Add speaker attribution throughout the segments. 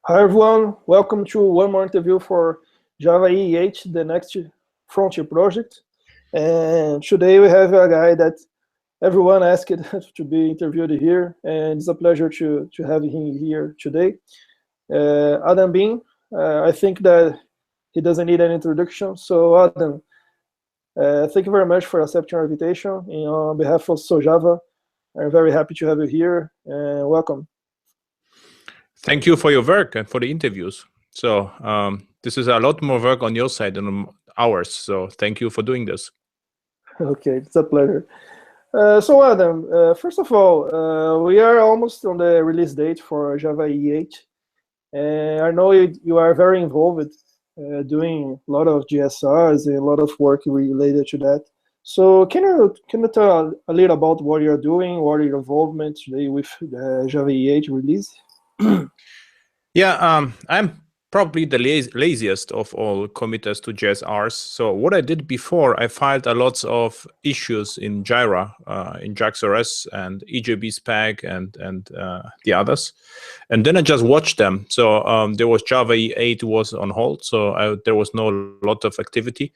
Speaker 1: Hi everyone, welcome to one more interview for Java EE8, the next frontier project. And today we have a guy that everyone asked to be interviewed here, and it's a pleasure to have him here today. Adam Bean, I think that he doesn't need an introduction. So Adam, thank you very much for accepting our invitation. And on behalf of SouJava, I'm very happy to have you here, and welcome.
Speaker 2: Thank you for your work and for the interviews. So this is a lot more work on your side than on ours. So thank you for doing this.
Speaker 1: Okay, it's a pleasure. So Adam, first of all, we are almost on the release date for Java EE8. And I know you are very involved doing a lot of GSRs and a lot of work related to that. So can you tell a little about what you're doing, what are your involvement today with the Java EE8 release?
Speaker 2: Yeah, I'm probably the laziest of all committers to JSRs. So what I did before, I filed a lot of issues in Jira, in JAX-RS and EJB spec and the others. And then I just watched them. So there was Java EE8 was on hold, so there was no lot of activity.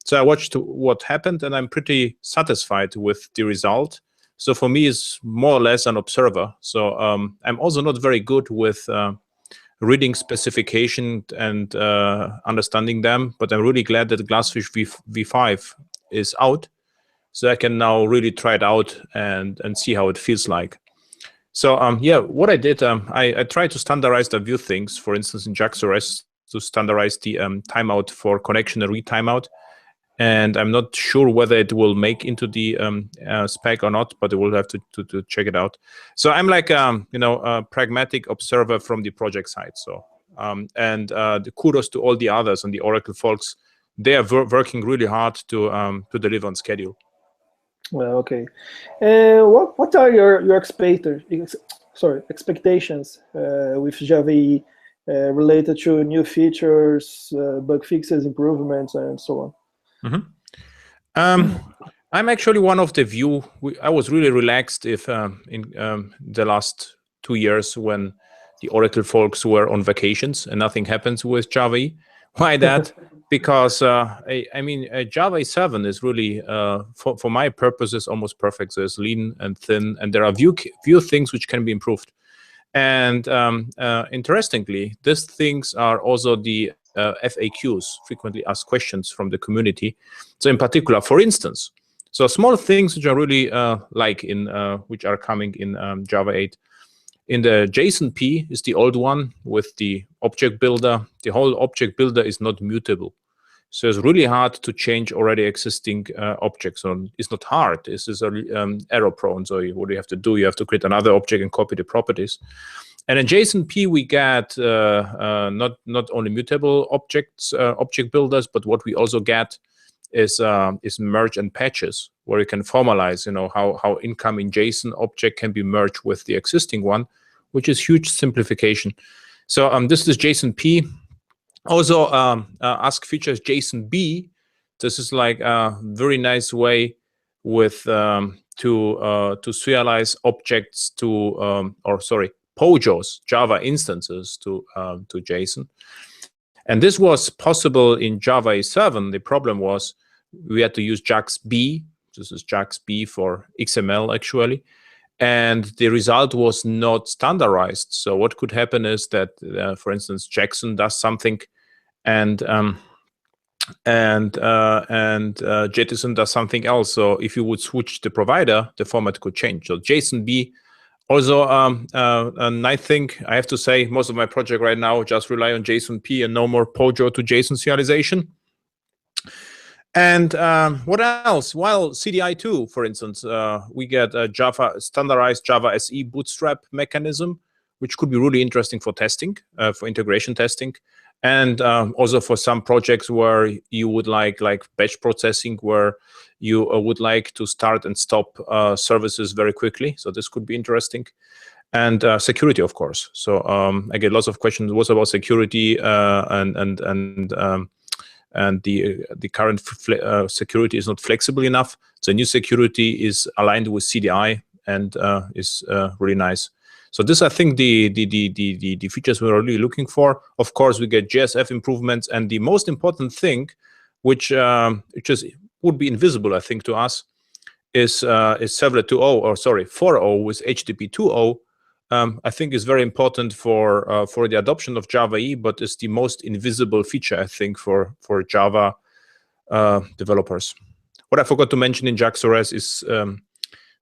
Speaker 2: So I watched what happened, and I'm pretty satisfied with the result. So for me, it's more or less an observer. So I'm also not very good with reading specification and understanding them, but I'm really glad that Glassfish v5 is out, so I can now really try it out and see how it feels like. So yeah, what I did, I tried to standardize a few things. For instance, in JAX-RS, to standardize the timeout for connection and read timeout. And I'm not sure whether it will make into the spec or not, but we'll have to check it out. So I'm like a pragmatic observer from the project side. So the kudos to all the others and the Oracle folks. They are working really hard to deliver on schedule.
Speaker 1: Well, okay. What are your expectations with Java EE related to new features, bug fixes, improvements, and so on?
Speaker 2: I'm actually one of the view. I was really relaxed in the last 2 years when the Oracle folks were on vacations and nothing happens with Java EE. Why that? Because I mean Java 7 is really for my purposes almost perfect. So it's lean and thin, and there are few things which can be improved. And interestingly, these things are also the FAQs, frequently asked questions from the community. So in particular, for instance, so small things which are really which are coming in Java 8. In the JSON P is the old one with the object builder. The whole object builder is not mutable. So it's really hard to change already existing objects. So it's not hard. This is error prone. So what do you have to do? You have to create another object and copy the properties. And in JSON P, we get not only mutable objects, object builders, but what we also get is merge and patches, where you can formalize, how incoming JSON object can be merged with the existing one, which is huge simplification. So this is JSON P. Also, ask features JSON B. This is like a very nice way with to serialize objects to POJOs, Java instances to JSON. And this was possible in Java 7. The problem was we had to use JAX-B. This is JAX-B for XML, actually. And the result was not standardized. So what could happen is that, for instance, Jackson does something, and Jettison does something else. So if you would switch the provider, the format could change. So JSON-B. Also, I think I have to say most of my project right now just rely on JSON-P and no more POJO to JSON serialization. And what else? Well, CDI2, for instance, we get a standardized Java SE bootstrap mechanism, which could be really interesting for testing, for integration testing. And also for some projects where you would like batch processing, where you would like to start and stop services very quickly. So this could be interesting. And security, of course. So I get lots of questions. What's about security and the current security is not flexible enough. So new security is aligned with CDI and is really nice. So this, I think, the features we're really looking for. Of course, we get JSF improvements, and the most important thing, which just would be invisible, I think, to us, is Servlet 2.0, or sorry, 4.0 with HTTP 2.0. I think is very important for the adoption of Java EE, but is the most invisible feature, I think, for Java developers. What I forgot to mention in JAX-OS is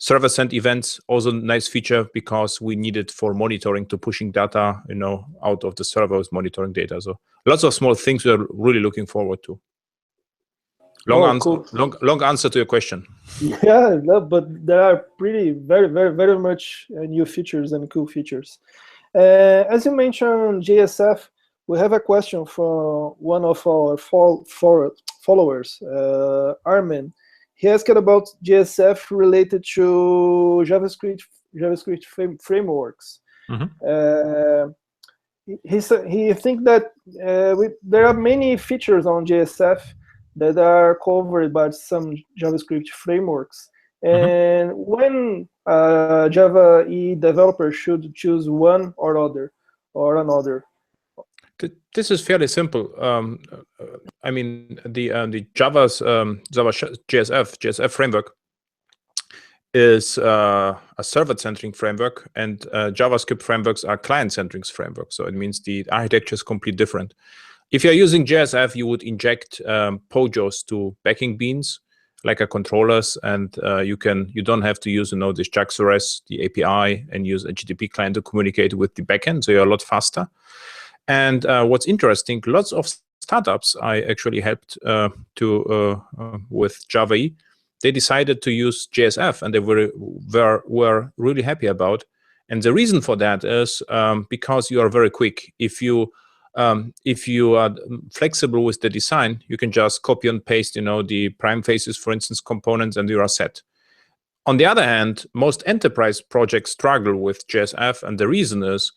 Speaker 2: server sent events, also a nice feature because we need it for monitoring, to pushing data, out of the server with monitoring data. So lots of small things we're really looking forward to. Long answer to your question.
Speaker 1: Yeah, no, but there are very much new features and cool features. As you mentioned JSF, we have a question from one of our followers, Armin. He asked about JSF related to JavaScript frameworks.
Speaker 2: Mm-hmm.
Speaker 1: He thinks that there are many features on JSF that are covered by some JavaScript frameworks. And when a Java EE developer should choose one or another.
Speaker 2: This is fairly simple. I mean, the Java's Java JSF framework is a server-centric framework, and JavaScript frameworks are client-centric frameworks. So it means the architecture is completely different. If you're using JSF, you would inject POJOs to backing beans, like a controllers, and you don't have to use this JAX-OS, the API, and use a HTTP client to communicate with the backend. So you're a lot faster. And what's interesting, lots of startups I actually helped with Java EE, they decided to use JSF, and they were really happy about. And the reason for that is because you are very quick. If you are flexible with the design, you can just copy and paste, the prime faces, for instance, components, and you are set. On the other hand, most enterprise projects struggle with JSF, and the reason is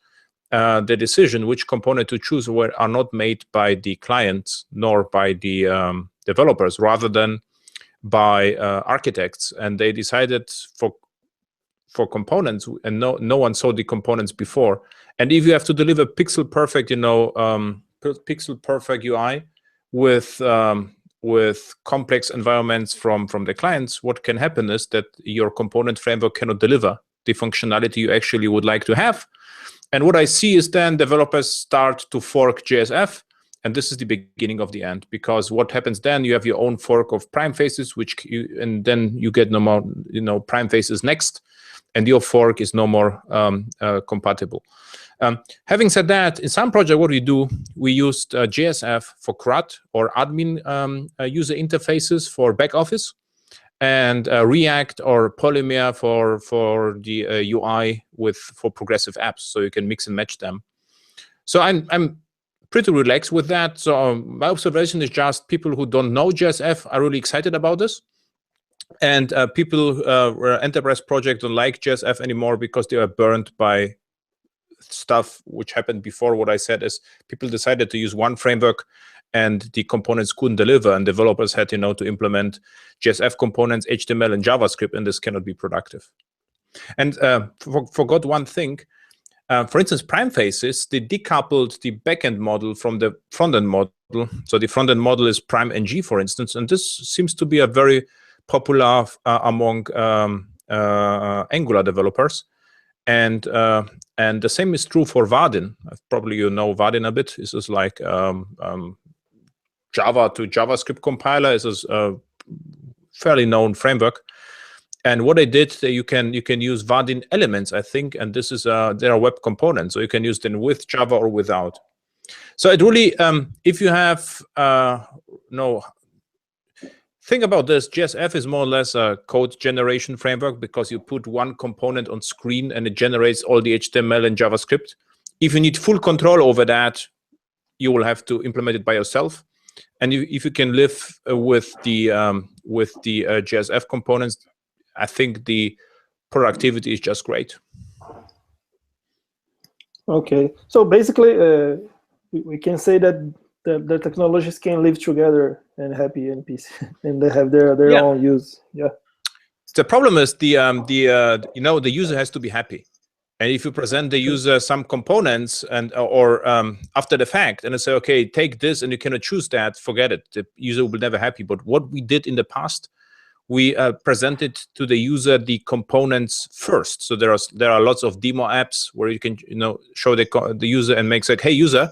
Speaker 2: the decision which component to choose are not made by the clients nor by the developers, rather than by architects. And they decided for components, and no one saw the components before. And if you have to deliver pixel perfect, pixel perfect UI with complex environments from the clients, what can happen is that your component framework cannot deliver the functionality you actually would like to have. And what I see is then developers start to fork JSF, and this is the beginning of the end, because what happens then, you have your own fork of prime faces, and then you get no more, prime faces next, and your fork is no more compatible. Having said that, in some project, what we do, we used JSF for CRUD or admin user interfaces for back office, and React or Polymer for the UI for progressive apps, so you can mix and match them. So I'm pretty relaxed with that. So my observation is just people who don't know JSF are really excited about this. And people where enterprise projects don't like JSF anymore because they are burned by stuff which happened before. What I said is people decided to use one framework and the components couldn't deliver, and developers had to implement JSF components, HTML, and JavaScript, and this cannot be productive. And forgot one thing. For instance, prime faces, they decoupled the backend model from the front-end model. So the front-end model is prime ng, for instance, and this seems to be a very popular among Angular developers. And the same is true for Vaadin. Probably you know Vaadin a bit. This is like Java to JavaScript compiler. This is a fairly known framework. And what I did, you can use Vaadin elements, I think, and this is there are web components, so you can use them with Java or without. So it really, if you have think about this, JSF is more or less a code generation framework because you put one component on screen and it generates all the HTML and JavaScript. If you need full control over that, you will have to implement it by yourself. And if you can live with the JSF components, I think the productivity is just great.
Speaker 1: Okay, so basically, we can say that the technologies can live together and happy and peace, and they have their own use. Yeah.
Speaker 2: The problem is the user has to be happy, And if you present the user some components and or after the fact, and I say, okay, take this, and you cannot choose that, forget it. The user will never happy. But what we did in the past, we presented to the user the components first. So there are lots of demo apps where you can show the user and make like, hey user,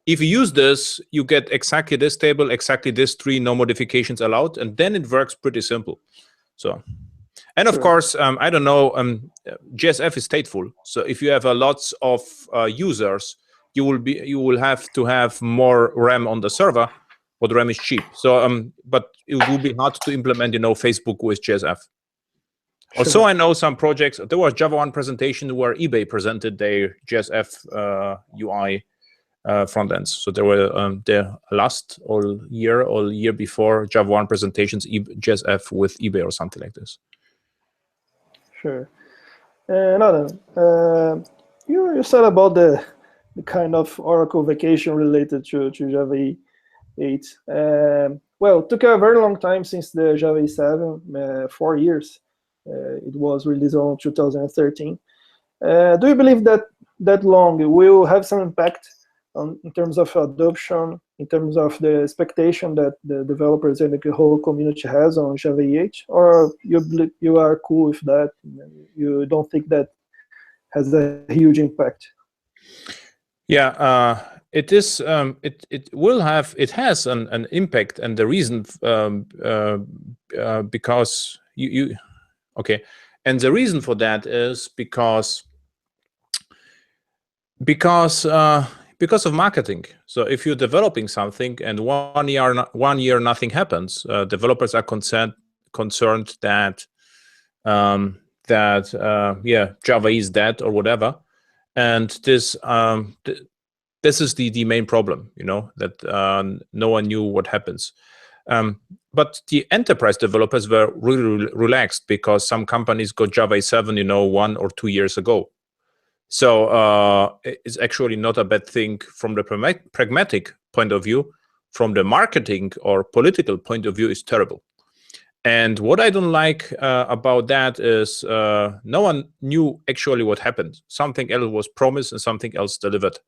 Speaker 2: if you use this, you get exactly this table, exactly this tree, no modifications allowed, and then it works pretty simple. So. And of course, I don't know, JSF is stateful. So if you have lots of users, you will have to have more RAM on the server, but RAM is cheap. So, but it will be hard to implement, Facebook with JSF. Sure. Also, I know some projects. There was JavaOne presentation where eBay presented their JSF UI front ends. So there were the last all year before JavaOne presentations, JSF with eBay or something like this.
Speaker 1: Sure. Adam, you said about the kind of Oracle vacation related to Java 8. Well, it took a very long time since the Java 7, 4 years. It was released on 2013. Do you believe that long will have some impact in terms of adoption, in terms of the expectation that the developers and the whole community has on Java 8, or you are cool with that? You don't think that has a huge impact?
Speaker 2: Yeah, it is. It has an impact, and the reason because and the reason for that is because of marketing. So if you're developing something and 1 year nothing happens, developers are concerned that Java is dead or whatever, and this is the main problem, that no one knew what happens. But the enterprise developers were really relaxed because some companies got Java 7, 1 or 2 years ago. So it's actually not a bad thing from the pragmatic point of view. From the marketing or political point of view, it's terrible. And what I don't like about that is no one knew actually what happened. Something else was promised and something else delivered.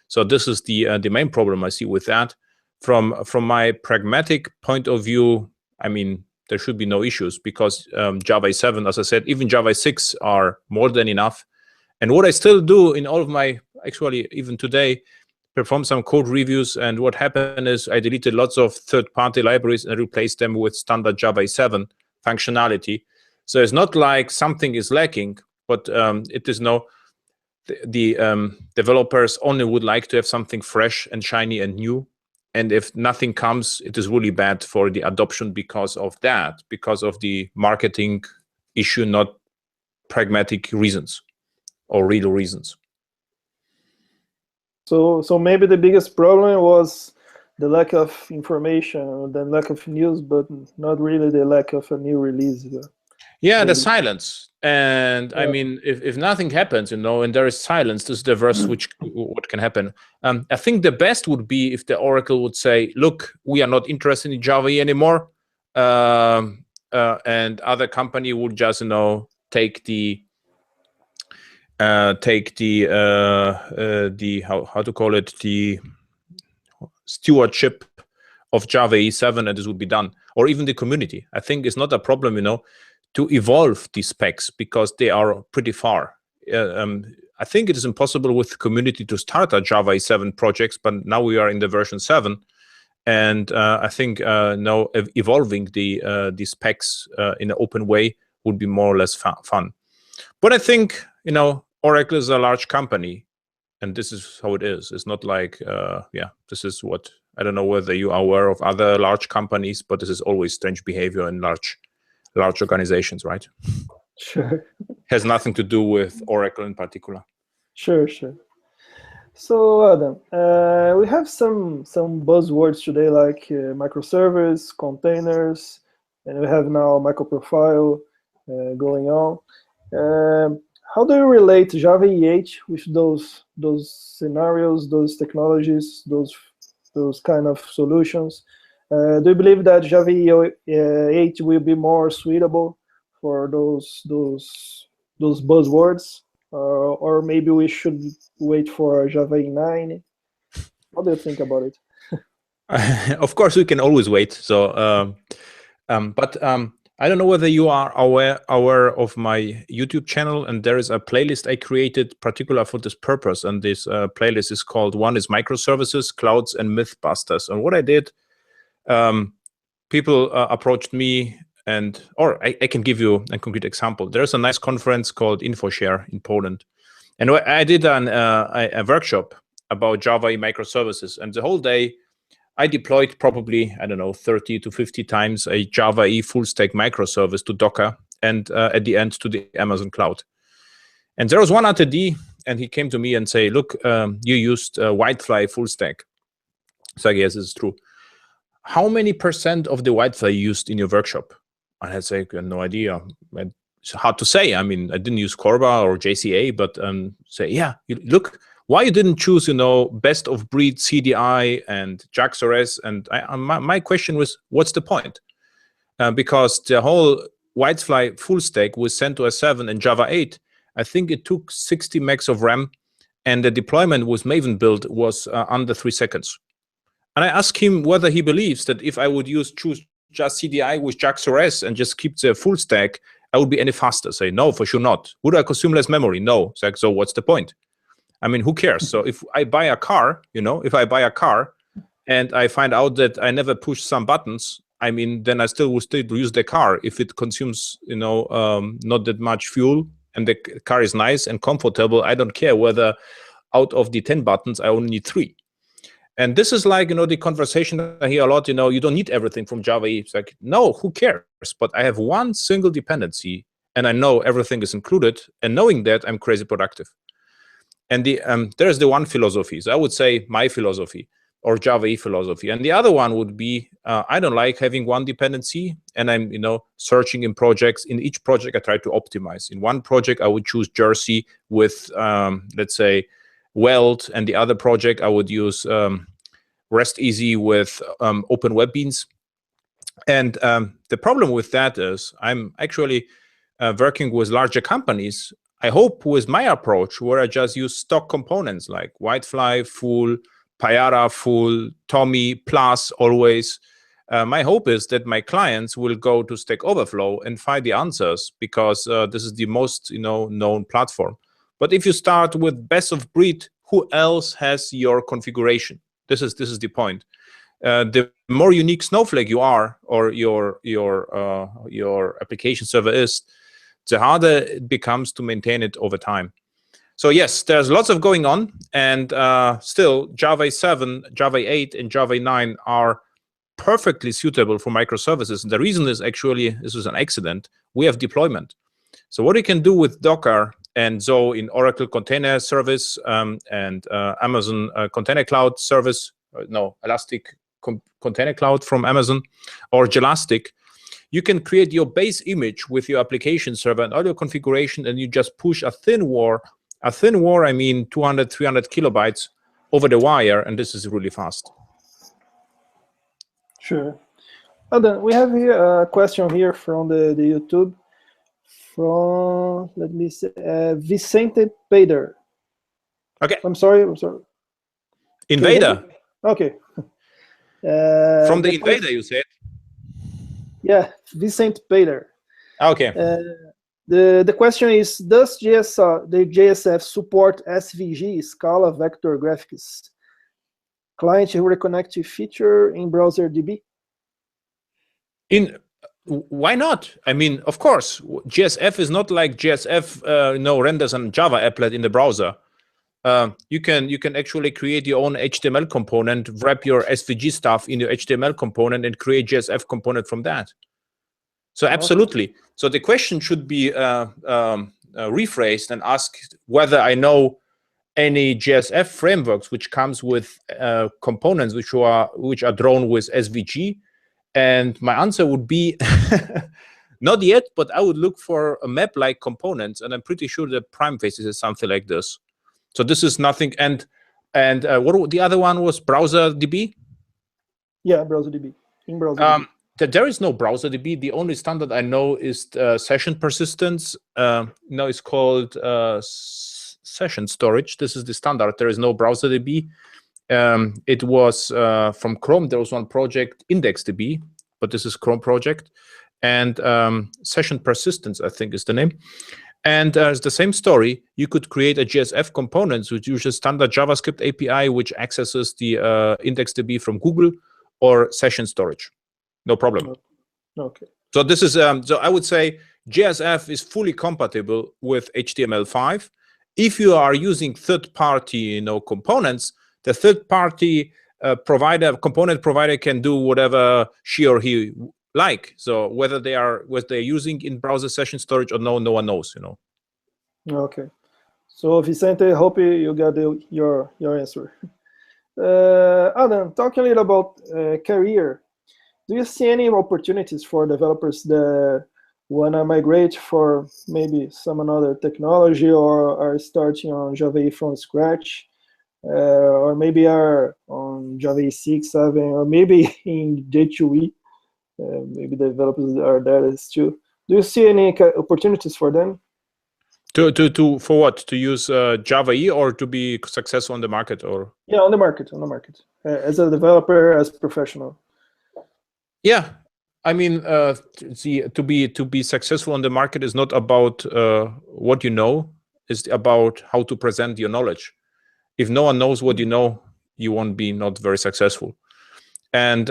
Speaker 2: So this is the main problem I see with that. From my pragmatic point of view, I mean, there should be no issues because Java 7, as I said, even Java 6 are more than enough. And what I still do in all of my, actually even today, perform some code reviews. And what happened is I deleted lots of third-party libraries and replaced them with standard Java 7 functionality. So it's not like something is lacking, but it is the developers only would like to have something fresh and shiny and new. And if nothing comes, it is really bad for the adoption because of that, because of the marketing issue, not pragmatic reasons or real reasons.
Speaker 1: So maybe the biggest problem was the lack of information, the lack of news, but not really the lack of a new release.
Speaker 2: Yeah, the silence. And I mean, if nothing happens, and there is silence, this is the worst what can happen. I think the best would be if the Oracle would say, look, we are not interested in Java anymore. And other company would just, take the how to call it, the stewardship of Java 7, and this would be done. Or even the community. I think it's not a problem, to evolve these specs because they are pretty far. I think it is impossible with the community to start a Java 7 projects, but now we are in the version 7. And I think now evolving the specs in an open way would be more or less fun. But I think, Oracle is a large company, and this is how it is. It's not like, this is what, I don't know whether you are aware of other large companies, but this is always strange behavior in large organizations, right?
Speaker 1: Sure.
Speaker 2: Has nothing to do with Oracle in particular.
Speaker 1: Sure. So Adam, we have some buzzwords today like microservice, containers, and we have now microprofile going on. How do you relate Java 8 with those scenarios, those technologies, those kind of solutions? Do you believe that Java 8 will be more suitable for those buzzwords? or maybe we should wait for Java 9. What do you think about it?
Speaker 2: Of course, we can always wait. So, but I don't know whether you are aware of my YouTube channel, and there is a playlist I created particular for this purpose. And this playlist is called one is Microservices, Clouds, and Mythbusters. And what I did, people approached me, or I can give you a concrete example. There's a nice conference called InfoShare in Poland, and I did a workshop about Java microservices, and the whole day I deployed probably, I don't know, 30 to 50 times a Java full stack microservice to Docker and at the end to the Amazon cloud. And there was one attendee, and he came to me and say, look, you used Whitefly full stack. So I guess it's true. How many % of the Whitefly you used in your workshop? And I say, I have no idea. It's hard to say. I mean, I didn't use Corba or JCA, but say, yeah, look, why you didn't choose, best of breed CDI and JAX-RS? And my question was, what's the point? Because the whole Whitefly full stack with CentOS 7 and Java 8, I think it took 60 megs of RAM, and the deployment with Maven build was under 3 seconds. And I asked him whether he believes that if I would choose just CDI with JAX-RS and just keep the full stack, I would be any faster. Say, no, for sure not. Would I consume less memory? No. It's like, so what's the point? I mean, who cares? So if I buy a car, if I buy a car and I find out that I never push some buttons, I mean, then I still will use the car if it consumes, not that much fuel and the car is nice and comfortable. I don't care whether out of the 10 buttons, I only need 3. And this is like, the conversation I hear a lot, you don't need everything from Java. It's like, no, who cares? But I have one single dependency and I know everything is included. And knowing that, I'm crazy productive. And there's the one philosophy. So I would say my philosophy or Java philosophy. And the other one would be, I don't like having one dependency and I'm, searching in projects. In each project, I try to optimize. In one project, I would choose Jersey with, let's say, Weld, and the other project, I would use REST Easy with Open Web Beans. And the problem with that is I'm actually working with larger companies. I hope with my approach, where I just use stock components like Whitefly full, Payara full, Tommy plus always. My hope is that my clients will go to Stack Overflow and find the answers because this is the most known platform. But if you start with best of breed, who else has your configuration? This is the point. The more unique Snowflake you are, or your application server is, the harder it becomes to maintain it over time. So yes, there's lots of going on, and still Java 7, Java 8, and Java 9 are perfectly suitable for microservices. And the reason is actually, this is an accident, we have deployment. So what you can do with Docker and Zo in Oracle Container Service and Amazon Container Cloud Service, Elastic Container Cloud from Amazon, or Jelastic, you can create your base image with your application server and all your configuration, and you just push a thin WAR. A thin WAR, I mean 200, 300 kilobytes over the wire, and this is really fast.
Speaker 1: Sure. And then we have here a question here from the YouTube. From, let me say, Vicente Pader.
Speaker 2: Okay.
Speaker 1: I'm sorry.
Speaker 2: Invader.
Speaker 1: Okay.
Speaker 2: From the Invader, you said?
Speaker 1: Yeah, Vicente Pader.
Speaker 2: Okay.
Speaker 1: The question is, does the JSF support SVG, Scala Vector Graphics, client reconnect feature in browser DB?
Speaker 2: Why not? I mean, of course, JSF is not like JSF renders a Java applet in the browser. You can actually create your own HTML component, wrap your SVG stuff in your HTML component, and create JSF component from that. So absolutely. So the question should be rephrased and asked whether I know any JSF frameworks which comes with components which are drawn with SVG. And my answer would be not yet, but I would look for a map-like components, and I'm pretty sure that Prime Faces is something like this. So this is nothing. And what the other one was? Browser DB?
Speaker 1: Yeah, Browser DB. In Browser DB.
Speaker 2: there is no browser DB. The only standard I know is session persistence. Now it's called session storage. This is the standard. There is no browser DB. It was from Chrome. There was one project, IndexedDB, but this is Chrome project. And session persistence, I think, is the name. And it's the same story. You could create a JSF component, which uses standard JavaScript API, which accesses the IndexedDB from Google, or session storage. No problem.
Speaker 1: Okay.
Speaker 2: So this is so I would say JSF is fully compatible with HTML5. If you are using third-party, components, the third-party component provider can do whatever she or he like. So whether they're using in-browser session storage or no one knows.
Speaker 1: Okay. So Vicente, hope you got your answer. Adam, talking a little about career. Do you see any opportunities for developers that want to migrate for maybe some another technology, or are starting on Java from scratch, or maybe are on Java 6, 7, or maybe in J2E? Maybe the developers are there still. Do you see any opportunities for them?
Speaker 2: For what? To use Java E, or to be successful on the market, or?
Speaker 1: Yeah, on the market. As a developer, as a professional.
Speaker 2: Yeah, I mean, to be successful on the market is not about what you know. It's about how to present your knowledge. If no one knows what you know, you won't be not very successful. And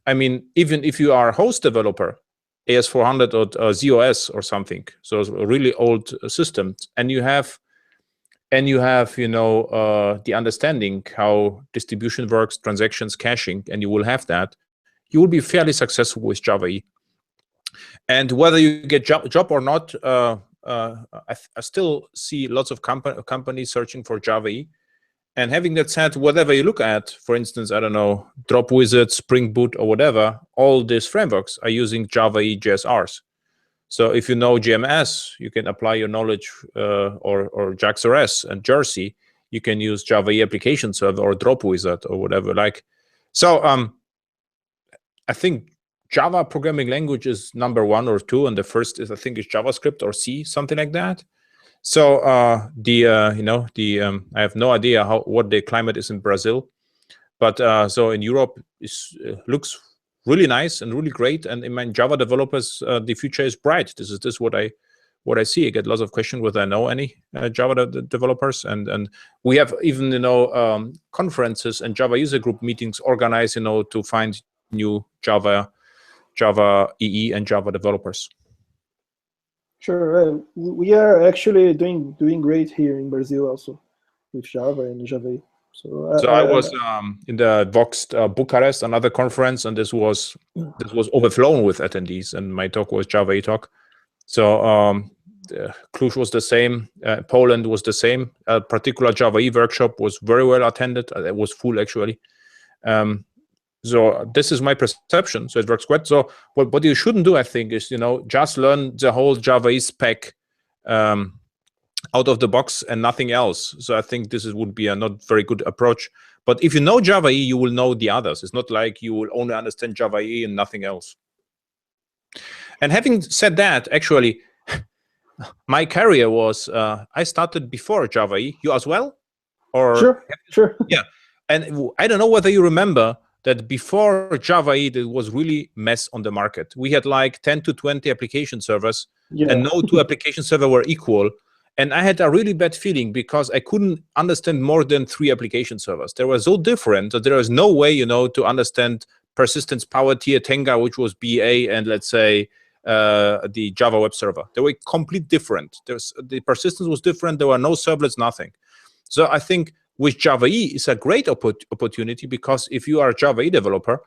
Speaker 2: I mean, even if you are a host developer, AS400 or ZOS or something, so it's a really old system, and you have the understanding how distribution works, transactions, caching, and you will have that, you will be fairly successful with Java E. And whether you get job or not, I still see lots of companies searching for Java E. And having that said, whatever you look at, for instance, I don't know, Drop Wizard, Spring Boot, or whatever, all these frameworks are using Java E JSRs. So if you know JMS, you can apply your knowledge, or JAX-RS and Jersey, you can use Java E Application Server or Drop Wizard or whatever. So I think Java programming language is number 1 or 2, and the first is, I think, is JavaScript or C, something like that. So I have no idea what the climate is in Brazil, but so in Europe looks really nice and really great. And in my Java developers, the future is bright. This is what I see. I get lots of questions whether I know any Java developers, and we have even conferences and Java user group meetings organized to find new Java EE and Java developers.
Speaker 1: Sure, we are actually doing great here in Brazil also with Java and Java. So
Speaker 2: I was in the Vox Bucharest, another conference, and this was overflown with attendees, and my talk was Java E talk. So Cluj was the same, Poland was the same. A particular Java E workshop was very well attended. It was full actually. So this is my perception. So it works great. So what you shouldn't do, I think, is just learn the whole Java E spec out of the box and nothing else. So I think this would be a not very good approach. But if you know Java E, you will know the others. It's not like you will only understand Java E and nothing else. And having said that, actually, my career was I started before Java E. You as well? Or
Speaker 1: Sure.
Speaker 2: Yeah. And I don't know whether you remember that before Java E, there was really mess on the market. We had like 10 to 20 application servers, and no 2 application servers were equal. And I had a really bad feeling because I couldn't understand more than 3 application servers. They were so different that there was no way, to understand persistence, power tier, Tenga, which was BA, and let's say the Java web server. They were completely different. The persistence was different. There were no servlets, nothing. So I think with Java E, it's a great opportunity, because if you are a Java E developer,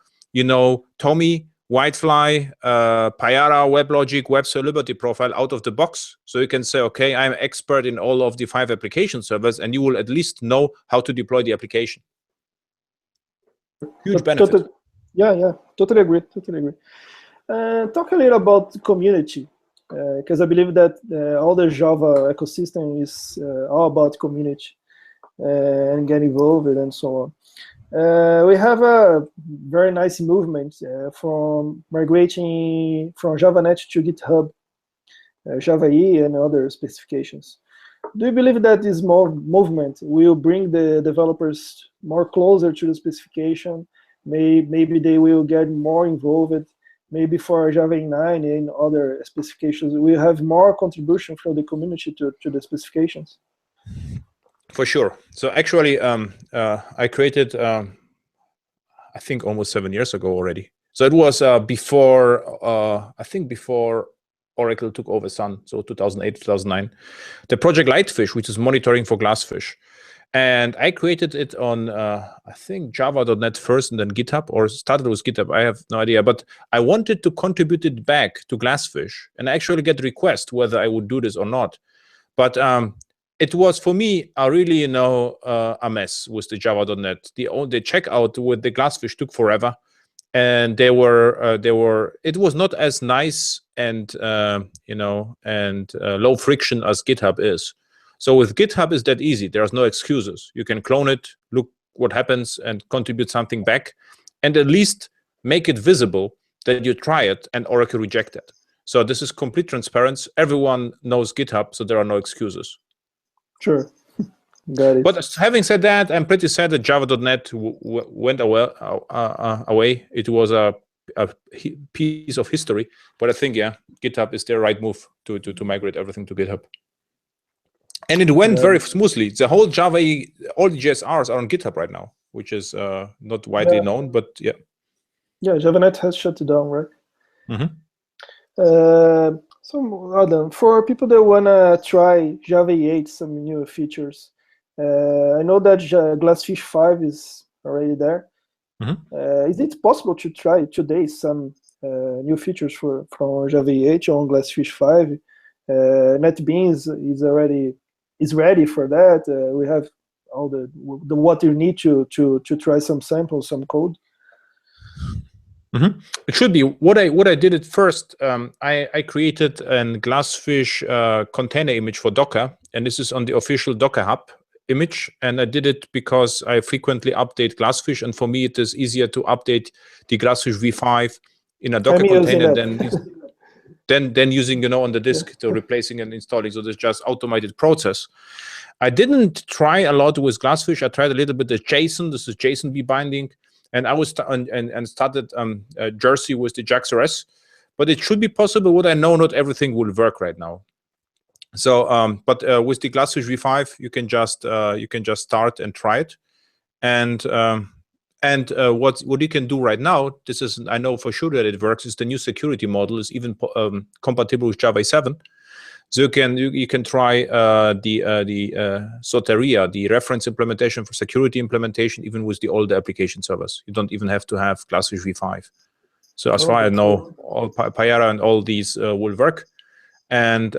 Speaker 2: Tommy, Whitefly, Payara, WebLogic, WebServer Liberty Profile out of the box. So you can say, okay, I'm expert in all of the 5 application servers, and you will at least know how to deploy the application. Huge benefit.
Speaker 1: Yeah, totally agree. Talk a little about the community, because I believe that all the Java ecosystem is all about community and get involved and so on. We have a very nice movement from migrating from JavaNet to GitHub, Java E, and other specifications. Do you believe that this movement will bring the developers more closer to the specification? Maybe they will get more involved. Maybe for Java 9 and other specifications, we'll have more contribution from the community to the specifications.
Speaker 2: For sure. So actually, I created, I think almost 7 years ago already. So it was before, I think before Oracle took over Sun, so 2008, 2009. The project Lightfish, which is monitoring for Glassfish. And I created it on, I think, java.net first and then GitHub, or started with GitHub. I have no idea. But I wanted to contribute it back to Glassfish and actually get request whether I would do this or not. But it was, for me, a really, a mess with the java.net. The checkout with the Glassfish took forever. And it was not as nice and, low friction as GitHub is. So with GitHub, it's that easy. There's no excuses. You can clone it, look what happens, and contribute something back, and at least make it visible that you try it and Oracle reject it. So this is complete transparency. Everyone knows GitHub, so there are no excuses.
Speaker 1: Sure. Got it.
Speaker 2: But having said that, I'm pretty sad that java.net went away. It was a piece of history. But I think, yeah, GitHub is the right move to migrate everything to GitHub. And it went very smoothly. The whole Java, all the JSRs are on GitHub right now, which is not widely known, but yeah.
Speaker 1: Yeah, JavaNet has shut it down, right? So, Adam, for people that want to try Java 8, some new features, I know that Glassfish 5 is already there. Is it possible to try today some new features from Java 8 on Glassfish 5? NetBeans is ready for that. We have all the what you need to try some samples, some code.
Speaker 2: It should be. What I did at first, I created a Glassfish container image for Docker, and this is on the official Docker Hub image. And I did it because I frequently update Glassfish, and for me it is easier to update the Glassfish v5 in a Docker container than using on the disk to replacing and installing. So there's just automated process. I didn't try a lot with Glassfish. I tried a little bit of JSON. This is JSON binding. And I was and started Jersey with the JAX-RS, but it should be possible. What I know, not everything will work right now. So, but with the Glassfish v5, you can just start and try it. And what you can do right now, this is, I know for sure that it works, is the new security model is even compatible with Java 7. So you can try the Soteria, the reference implementation for security implementation, even with the older application servers. You don't even have to have Glassfish v5. So as far as I know, all Payara and all these will work. And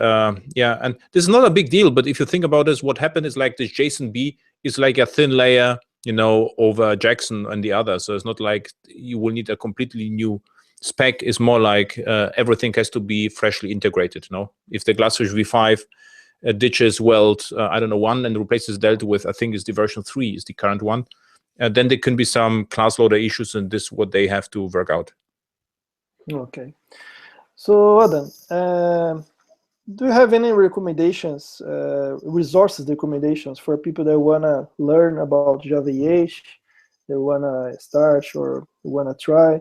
Speaker 2: yeah, and this is not a big deal, but if you think about this, what happened is like this JSON-B is like a thin layer, over Jackson and the other. So it's not like you will need a completely new spec. Is more like everything has to be freshly integrated. If the Glassfish v5 ditches Weld, I don't know, 1 and replaces Delta with, I think is the version 3 is the current one, then there can be some class loader issues, and this is what they have to work out.
Speaker 1: Okay. So Adam, do you have any recommendations, resources recommendations for people that want to learn about Java 8, they want to start or want to try?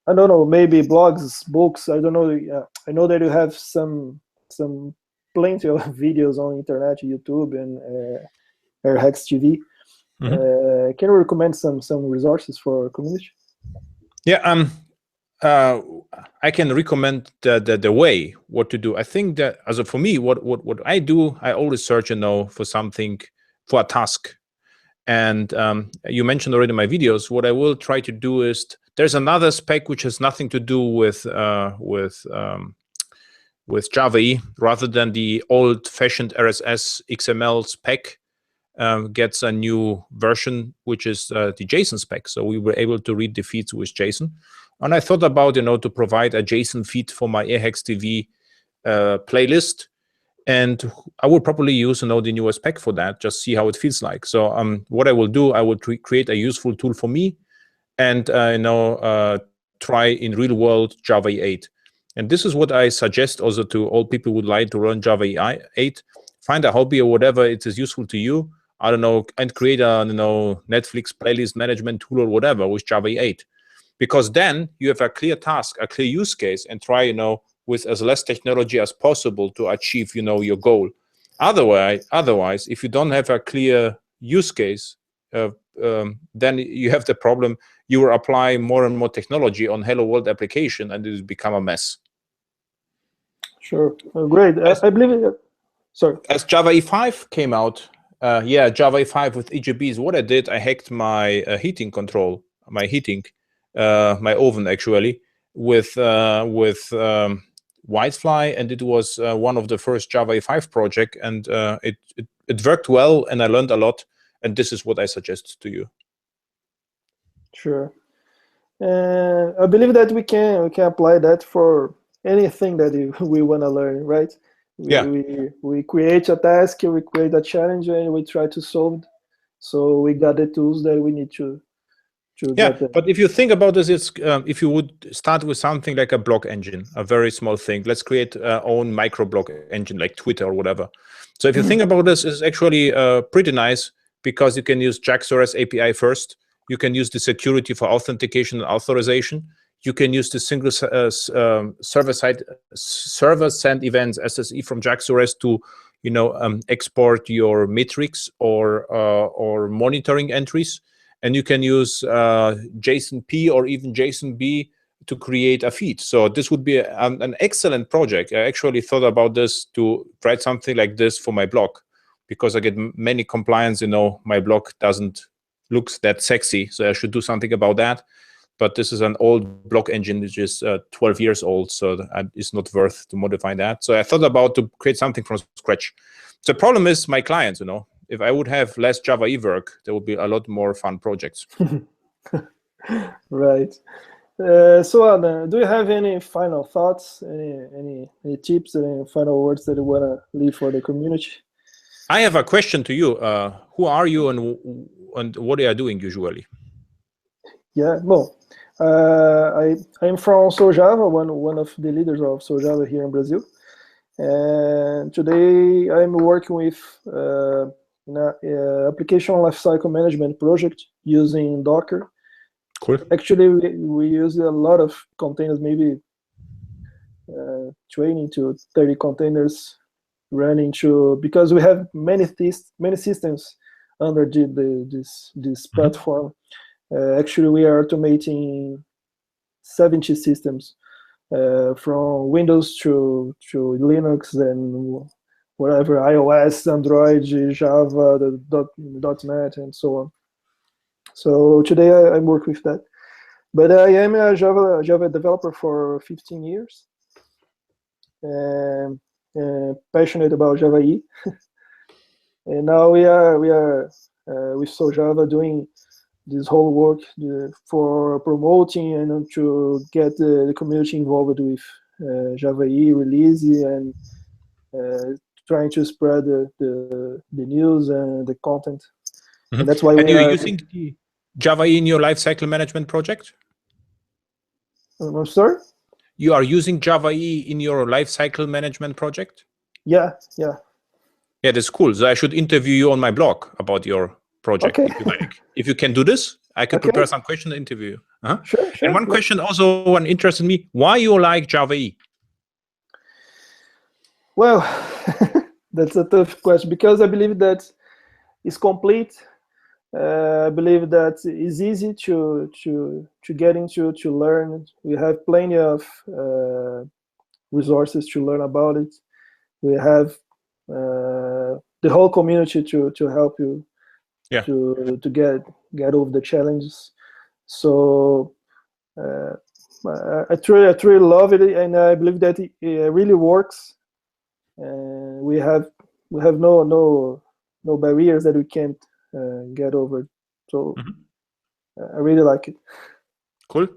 Speaker 1: I don't know, maybe blogs, books, I don't know. I know that you have some plenty of videos on internet, YouTube and Airhacks TV. Can you recommend some resources for community?
Speaker 2: Yeah, I can recommend the way what to do. I think that for me, what I do, I always search for something, for a task. And you mentioned already in my videos, what I will try to do is, there's another spec which has nothing to do with Java E, rather than the old-fashioned RSS XML spec. Gets a new version, which is the JSON spec. So we were able to read the feeds with JSON. And I thought about, to provide a JSON feed for my Airhacks TV playlist. And I would probably use the new spec for that, just see how it feels like. So what I will do, I will create a useful tool for me, and try in real world Java 8. And this is what I suggest also to all people who would like to run Java 8. Find a hobby or whatever it is useful to you. I don't know, and create a Netflix playlist management tool or whatever with Java 8. Because then you have a clear task, a clear use case, and try, with as less technology as possible to achieve, your goal. Otherwise, if you don't have a clear use case, then you have the problem. You will apply more and more technology on Hello World application, and it will become a mess.
Speaker 1: Sure, great. I believe sorry.
Speaker 2: As Java 5 came out, Java 5 with EJBs. What I did, I hacked my heating control, my oven actually, with Whitefly, and it was one of the first Java 5 project, and it worked well, and I learned a lot, and this is what I suggest to you.
Speaker 1: Sure. I believe that we can apply that for anything that we want to learn, right? We create a task, we create a challenge, and we try to solve it. So we got the tools that we need to get them.
Speaker 2: But if you think about this, it's if you would start with something like a blog engine, a very small thing. Let's create our own microblog engine like Twitter or whatever. So if you think about this, it's actually pretty nice, because you can use JavaScript API first. You can use the security for authentication and authorization. You can use the single server-side events SSE from JavaScript to export your metrics or monitoring entries. And you can use JSON-P or even JSON-B to create a feed. So this would be an excellent project. I actually thought about this to write something like this for my blog, because I get many complaints, my blog doesn't look that sexy, so I should do something about that. But this is an old blog engine, which is 12 years old, so it's not worth to modify that. So I thought about to create something from scratch. The problem is my clients, if I would have less Java E work, there would be a lot more fun projects.
Speaker 1: Right. So do you have any final thoughts, any tips, any final words that you want to leave for the community?
Speaker 2: I have a question to you. Who are you and what are you doing usually?
Speaker 1: Yeah, well, I'm from SouJava, one of the leaders of SouJava here in Brazil. And today I'm working with application lifecycle management project using Docker.
Speaker 2: Cool.
Speaker 1: Actually, we use a lot of containers, maybe 20 to 30 containers running through, because we have many systems under this platform. Actually, we are automating 70 systems from Windows to Linux and whatever, iOS, Android, Java, .NET, and so on. So today I work with that. But I am a Java developer for 15 years. And passionate about Java E. And now we are with SouJava doing this whole work for promoting and to get the community involved with Java E release and trying to spread the news and the content. And that's why
Speaker 2: and you're using the Java E in your lifecycle management project?
Speaker 1: I'm sorry?
Speaker 2: You are using Java E in your lifecycle management project?
Speaker 1: Yeah.
Speaker 2: Yeah, that's cool. So I should interview you on my blog about your project,
Speaker 1: okay.
Speaker 2: if you like. If you can do this, I can prepare some questions to interview you.
Speaker 1: Sure.
Speaker 2: And one question also interested me, why you like Java E?
Speaker 1: Well, that's a tough question, because I believe that it's complete. I believe that it's easy to get into, to learn. We have plenty of resources to learn about it. We have the whole community to help you to get over the challenges. So I truly love it, and I believe that it really works. And we have no barriers that we can't get over. So I really like it.
Speaker 2: Cool.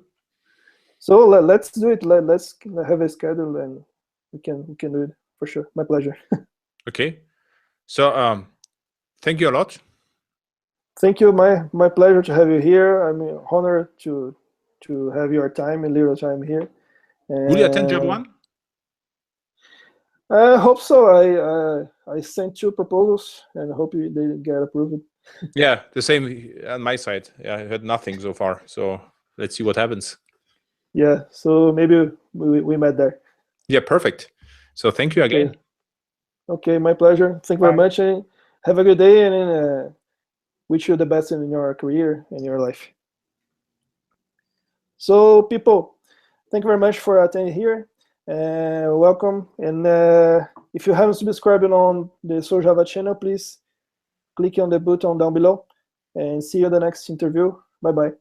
Speaker 1: So let's do it. Let's have a schedule, and we can do it for sure. My pleasure.
Speaker 2: Okay. So thank you a lot.
Speaker 1: Thank you. My pleasure to have you here. I'm honored to have your time and little time here.
Speaker 2: Will you attend JavaOne?
Speaker 1: I hope so. I sent 2 proposals and I hope they get approved.
Speaker 2: Yeah, the same on my side. Yeah, I heard nothing so far. So let's see what happens.
Speaker 1: Yeah, so maybe we met there.
Speaker 2: Yeah, perfect. So thank you again.
Speaker 1: Okay, my pleasure. Thank you very much, and have a good day, and wish you the best in your career and your life. So, people, thank you very much for attending here. Welcome. And if you haven't subscribed on the SouJava channel, please click on the button down below. And see you in the next interview. Bye-bye.